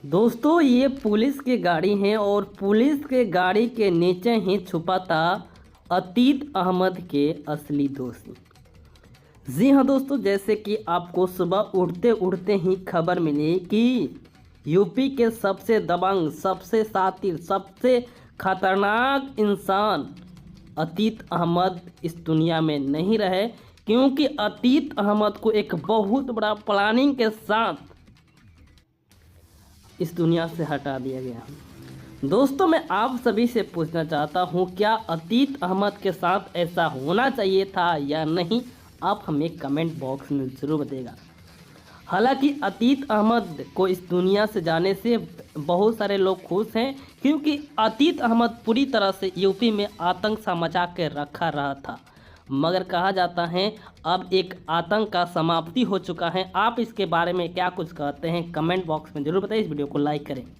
दोस्तों ये पुलिस की गाड़ी है और पुलिस के गाड़ी के नीचे ही छुपा था अतीत अहमद के असली दोस्त। जी हाँ दोस्तों, जैसे कि आपको सुबह उठते उठते ही खबर मिली कि यूपी के सबसे दबंग, सबसे शातिर, सबसे खतरनाक इंसान अतीत अहमद इस दुनिया में नहीं रहे, क्योंकि अतीत अहमद को एक बहुत बड़ा प्लानिंग के साथ इस दुनिया से हटा दिया गया। दोस्तों मैं आप सभी से पूछना चाहता हूं, क्या अतीत अहमद के साथ ऐसा होना चाहिए था या नहीं? आप हमें कमेंट बॉक्स में ज़रूर बताइएगा। हालांकि अतीत अहमद को इस दुनिया से जाने से बहुत सारे लोग खुश हैं, क्योंकि अतीत अहमद पूरी तरह से यूपी में आतंक सा मचा के रखा रहा था। मगर कहा जाता है अब एक आतंक का समाप्ति हो चुका है। आप इसके बारे में क्या कुछ कहते हैं? कमेंट बॉक्स में ज़रूर बताइए। इस वीडियो को लाइक करें।